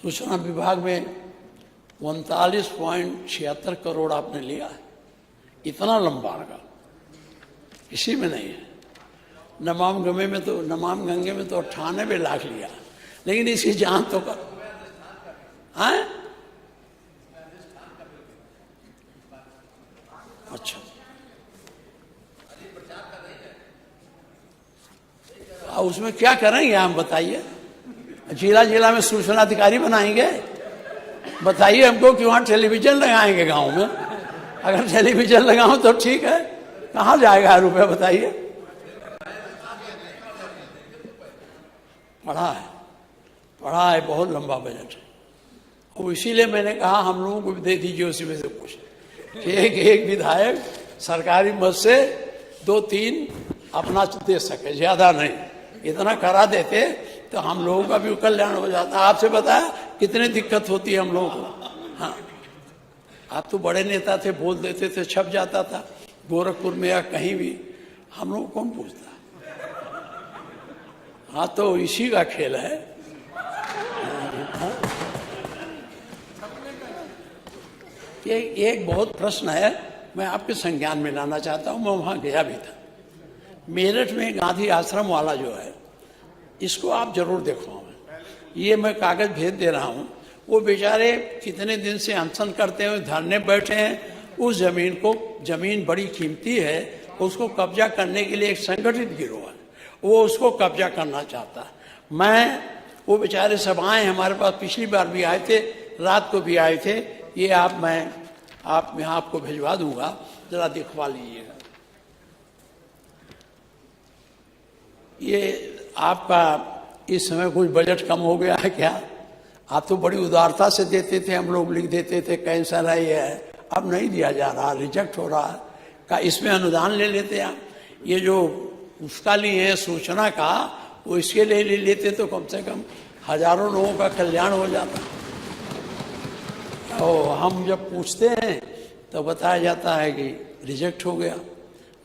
सूचना विभाग में 39.76 करोड़ आपने लिया है। इतना लंबा रहा, किसी में नहीं है। नमाम गंगे में तो 98 लाख लिया, लेकिन इसकी जांच तो कर। हैं? अच्छा, उसमें क्या करेंगे हम, बताइए। जिला जिला में सूचना अधिकारी बनाएंगे? बताइए हमको कि वहां टेलीविजन लगाएंगे गांव में? अगर टेलीविजन लगाऊं तो ठीक है, कहां जाएगा रुपया, बताइए। पढ़ा है, बहुत लंबा बजट है। और इसीलिए मैंने कहा हम लोगों को भी दे दीजिए उसी में से कुछ, कि एक विधायक सरकारी मद से 2-3 अपना दे सके, ज्यादा नहीं। इतना करा देते तो हम लोगों का भी कल्याण हो जाता। आपसे बताया कितनी दिक्कत होती है हम लोगों को। हाँ, आप तो बड़े नेता थे, बोल देते थे, छप जाता था गोरखपुर में या कहीं भी। हम लोग कौन पूछता? हाँ, तो इसी का खेल है। ये एक बहुत प्रश्न है, मैं आपके संज्ञान में लाना चाहता हूं। मैं वहां गया भी था। मेरठ में गांधी आश्रम वाला जो है, इसको आप जरूर देखो। ये मैं कागज भेज दे रहा हूं। वो बेचारे कितने दिन से अनशन करते हैं, धरने बैठे हैं। उस जमीन बड़ी कीमती है, उसको कब्जा करने के लिए एक संगठित गिरोह है, वो उसको कब्जा करना चाहता है। वो बेचारे सब आए हमारे पास, पिछली बार भी आए थे, रात को भी आए थे। ये मैं आपको भिजवा दूंगा, जरा दिखवा लीजिएगा। ये आपका इस समय कुछ बजट कम हो गया है क्या? आप तो बड़ी उदारता से देते थे, हम लोग लिख देते थे कैंसर है, ये है। अब नहीं दिया जा रहा, रिजेक्ट हो रहा है। का इसमें अनुदान ले लेते आप। ये जो उसका लिए है सूचना का, वो इसके लिए ले लेते तो कम से कम हजारों लोगों का कल्याण हो जाता। और हम जब पूछते हैं तो बताया जाता है कि रिजेक्ट हो गया,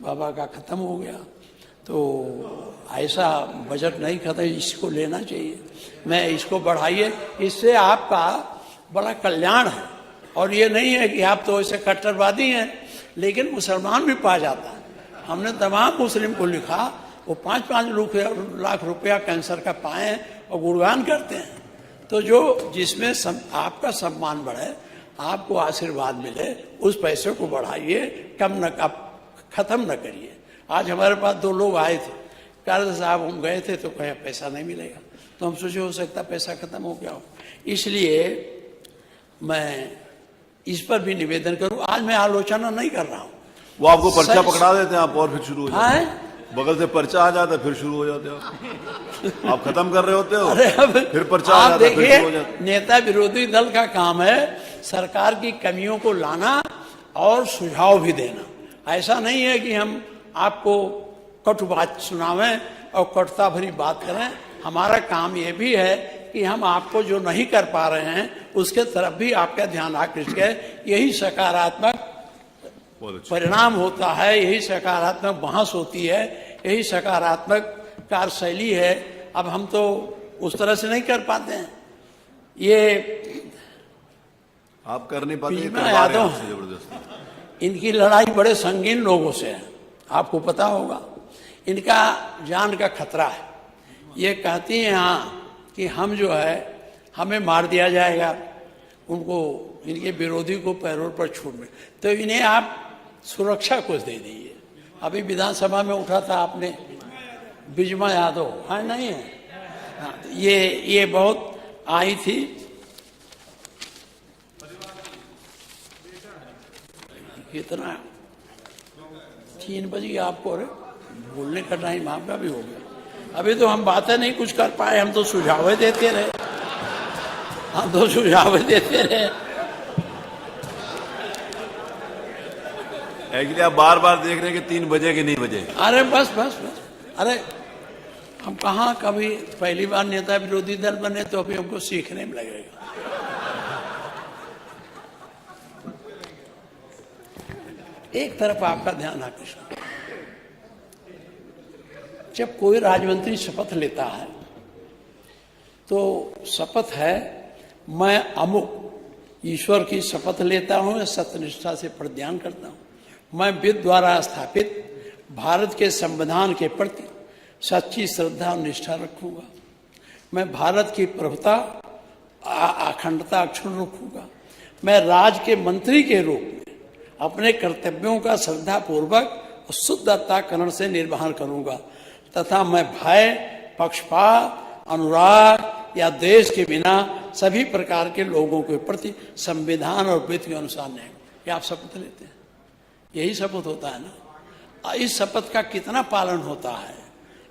बाबा का खत्म हो गया। तो ऐसा बजट नहीं खत्म, इसको लेना चाहिए। मैं इसको बढ़ाइए, इससे आपका बड़ा कल्याण है। और ये नहीं है कि आप तो ऐसे कट्टरवादी हैं, लेकिन मुसलमान भी पा जाता है। हमने तमाम मुस्लिम को लिखा, वो 5-5 लाख रुपया कैंसर का पाए और गुणगान करते हैं। तो जो जिसमें आपका सम्मान बढ़े, आपको आशीर्वाद मिले, उस पैसे को बढ़ाइए, खत्म न करिए। आज हमारे पास 2 लोग आए थे, कह साहब हम गए थे तो कहे पैसा नहीं मिलेगा। तो हम सोचे हो सकता पैसा खत्म हो गया हो। इसलिए मैं इस पर भी निवेदन करूं। आज मैं आलोचना नहीं कर रहा हूं। वो आपको पर्चा पकड़ा देते हैं आप, और फिर शुरू हो जाते हैं। हाँ? बगल से पर्चा आ जाता है, फिर शुरू हो जाते हैं। आप खत्म कर रहे होते हो, अरे अब फिर पर्चा आ जाता है, फिर शुरू हो जाता है। नेता विरोधी दल का काम है सरकार की कमियों को लाना और सुझाव भी देना। ऐसा नहीं है कि हम आपको कटु बात सुनावें और कटुता भरी बात करें। हमारा काम ये भी है कि हम आपको जो नहीं कर पा रहे हैं उसके तरफ भी आपका ध्यान आकृष्ट करें। यही सकारात्मक परिणाम होता है, यही सकारात्मक बहस होती है, यही सकारात्मक कार्यशैली है। अब हम तो उस तरह से नहीं कर पाते हैं। ये आप कर नहीं पाते, जबरदस्ती। इनकी लड़ाई बड़े संगीन लोगों से है, आपको पता होगा। इनका जान का खतरा है। ये कहती हैं हाँ कि हम जो है हमें मार दिया जाएगा, उनको इनके विरोधी को पैरोल पर छूट मिले तो इन्हें आप सुरक्षा कुछ दे दीजिए। अभी विधानसभा में उठा था आपने बिजमा यादव, हाँ नहीं है? हाँ, ये बहुत आई थी। कितना 3 बजे आपको, अरे बोलने का टाइम आपका भी हो गया। अभी तो हम बातें नहीं कुछ कर पाए, हम तो सुझाव देते रहे। एक्चुअली आप बार बार देख रहे हैं कि 3 बजे कि नहीं बजे। अरे बस। अरे हम कहाँ कभी पहली बार नेता विरोधी दल बने तो अभी हमको सीखने में लगेगा। एक तरफ आपका ध्यान आकर्षण, जब कोई राजमंत्री शपथ लेता है तो शपथ है मैं अमुक ईश्वर की शपथ लेता हूं या सत्यनिष्ठा से प्रतिज्ञान करता हूं। मैं विधि द्वारा स्थापित भारत के संविधान के प्रति सच्ची श्रद्धा और निष्ठा रखूंगा। मैं भारत की प्रभुता अखंडता अक्षुण्ण रखूंगा। मैं राज के मंत्री के रूप में अपने कर्तव्यों का श्रद्धा पूर्वक और शुद्ध अंतःकरण से निर्वहन करूंगा तथा मैं भय, पक्षपात, अनुराग या देश के बिना सभी प्रकार के लोगों के प्रति संविधान और विधि के अनुसार नहीं। ये आप शपथ लेते हैं, यही शपथ होता है ना। इस शपथ का कितना पालन होता है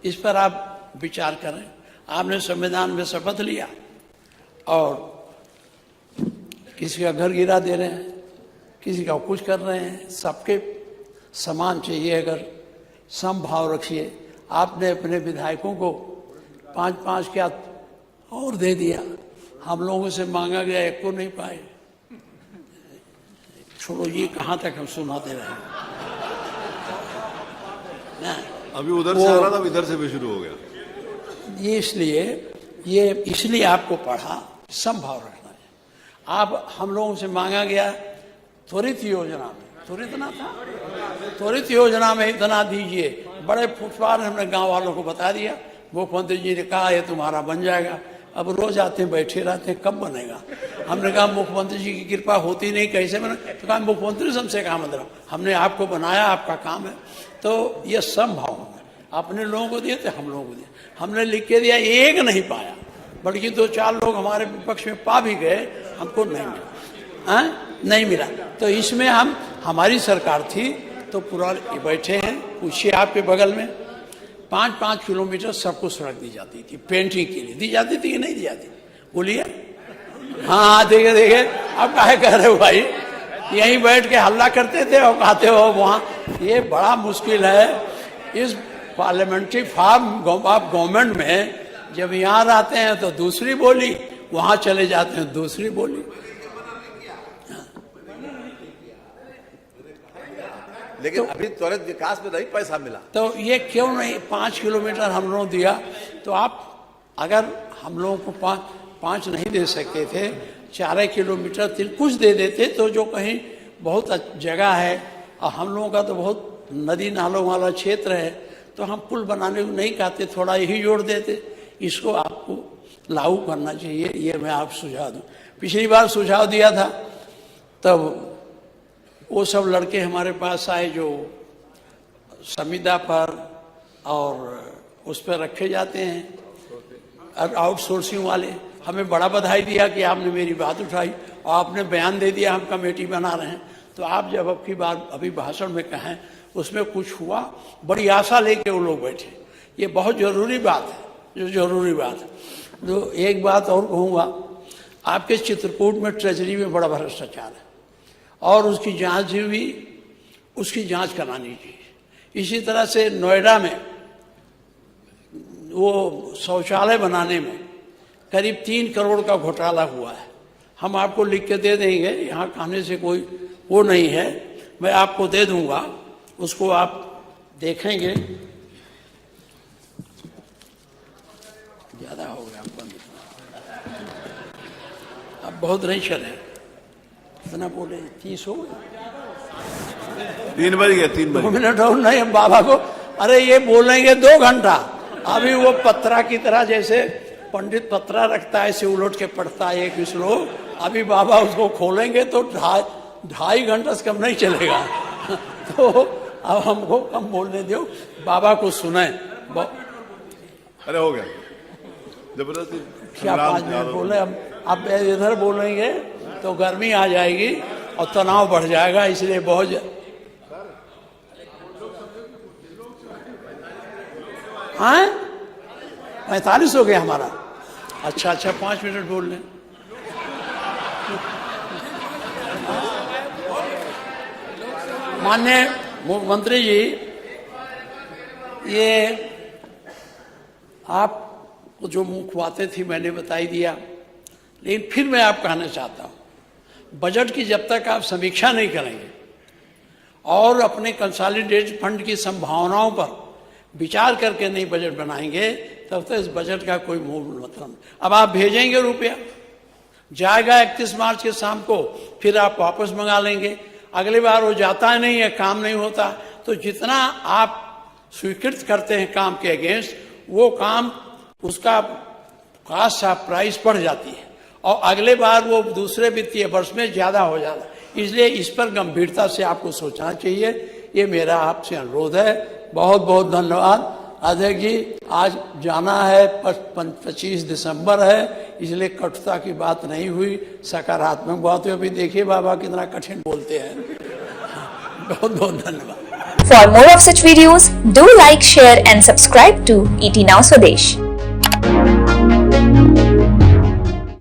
इस पर आप विचार करें। आपने संविधान में शपथ लिया और किसी का घर गिरा दे रहे हैं, किसी का कुछ कर रहे हैं, सबके समान चाहिए। अगर समभाव रखिए। आपने अपने विधायकों को 5-5 क्या और दे दिया, हम लोगों से मांगा गया एक को नहीं पाए। छोड़ो, ये कहाँ तक हम सुनाते रहे ना। अभी उधर से आ रहा था, इधर से भी शुरू हो गया। ये इसलिए आपको पढ़ा, समभाव रखना है। आप हम लोगों से मांगा गया त्वरित योजना में, त्वरित ना था, त्वरित योजना में इतना दीजिए। बड़े फुटपाथ हमने गांव वालों को बता दिया। मुख्यमंत्री जी ने कहा ये तुम्हारा बन जाएगा। अब रोज आते हैं, बैठे रहते हैं, कब बनेगा। हमने कहा मुख्यमंत्री जी की कृपा होती नहीं, कैसे बने। तो कहा मुख्यमंत्री से हमसे कहा मतलब, हमने आपको बनाया, आपका काम है। तो ये समभाव है। अपने लोगों को दिए थे, हम लोगों को दिए। हमने लिख के दिया, एक नहीं पाया, बल्कि 2-4 लोग हमारे विपक्ष में पा भी गए, हमको नहीं मिला। नहीं मिला। तो इसमें हमारी सरकार थी तो पूरा बैठे हैं। पूछिए आपके बगल में 5-5 किलोमीटर सबको सड़क दी जाती थी, पेंटिंग के लिए दी जाती थी कि नहीं दी जाती? बोलिए। हाँ, देखे अब काहे कह रहे हो भाई, यहीं बैठ के हल्ला करते थे और कहते हो वहाँ। ये बड़ा मुश्किल है इस पार्लियामेंट्री फॉर्म ऑफ गवर्नमेंट में। जब यहाँ रहते हैं तो दूसरी बोली, वहां चले जाते हैं दूसरी बोली। लेकिन तो, अभी त्वरित विकास में नहीं पैसा मिला, तो ये क्यों नहीं 5 किलोमीटर हम लोग दिया। तो आप अगर हम लोगों को 5 नहीं दे सकते थे, 4 किलोमीटर कुछ दे देते, तो जो कहीं बहुत जगह है और हम लोगों का तो बहुत नदी नालों वाला क्षेत्र है, तो हम पुल बनाने को नहीं कहते, थोड़ा यही जोड़ देते। इसको आपको लागू करना चाहिए, ये मैं आप सुझाव दूँ। पिछली बार सुझाव दिया था, तब वो सब लड़के हमारे पास आए जो संविदा पर और उस पर रखे जाते हैं आउटसोर्सिंग वाले। हमें बड़ा बधाई दिया कि आपने मेरी बात उठाई और आपने बयान दे दिया हम कमेटी बना रहे हैं। तो आप जब अब की बात अभी भाषण में कहें, उसमें कुछ हुआ, बड़ी आशा लेके वो लोग बैठे। ये बहुत जरूरी बात है, जो जरूरी बात है। जो एक बात और कहूँगा, आपके चित्रकूट में ट्रेजरी में बड़ा भ्रष्टाचार है और उसकी जांच भी, उसकी जांच करानी चाहिए। इसी तरह से नोएडा में वो शौचालय बनाने में करीब 3 करोड़ का घोटाला हुआ है। हम आपको लिख के दे देंगे, यहाँ कहने से कोई वो नहीं है, मैं आपको दे दूंगा, उसको आप देखेंगे। ज्यादा हो गया आपको, अब बहुत नहीं चले, इतना बोले 30 हो गया। 3 बज गया, 3 बज 2 मिनट और नहीं, हम बाबा को अरे ये बोलेंगे 2 घंटा। अभी वो पत्रा की तरह, जैसे पंडित पत्रा रखता है ऐसे उलट के पढ़ता है एक श्लोक, अभी बाबा उसको खोलेंगे तो 2.5 घंटा से कम नहीं चलेगा। तो अब हमको कम बोलने दो, बाबा को सुने। अरे हो गया जबरदस्ती। क्या 5 मिनट बोले, अब इधर बोलेंगे तो गर्मी आ जाएगी और तनाव बढ़ जाएगा, इसलिए बहुत 45 हो गया हमारा। अच्छा 5 मिनट बोल लें। माननीय मुख्यमंत्री जी, ये आप जो मुख्य बातें थी मैंने बताई दिया, लेकिन फिर मैं आप कहना चाहता हूँ, बजट की जब तक आप समीक्षा नहीं करेंगे और अपने कंसोलिडेटेड फंड की संभावनाओं पर विचार करके नहीं बजट बनाएंगे, तब तक इस बजट का कोई मूल मतलब नहीं। अब आप भेजेंगे रुपया, जाएगा 31 मार्च के शाम को, फिर आप वापस मंगा लेंगे। अगली बार वो जाता नहीं है, काम नहीं होता, तो जितना आप स्वीकृत करते हैं काम के अगेंस्ट, वो काम उसका कास्ट ऑफ प्राइस बढ़ जाती है और अगले बार वो दूसरे वित्तीय वर्ष में ज्यादा हो जाता है। इसलिए इस पर गंभीरता से आपको सोचना चाहिए। ये मेरा आपसे अनुरोध है। बहुत बहुत धन्यवाद। अध्यक्ष जी, आज जाना है, 25 दिसंबर है, इसलिए कटुता की बात नहीं हुई, सकारात्मक बात हुई। अभी देखिए बाबा कितना कठिन बोलते हैं। बहुत बहुत धन्यवाद। For more of such videos, do like, share and subscribe to ET Now Swadesh.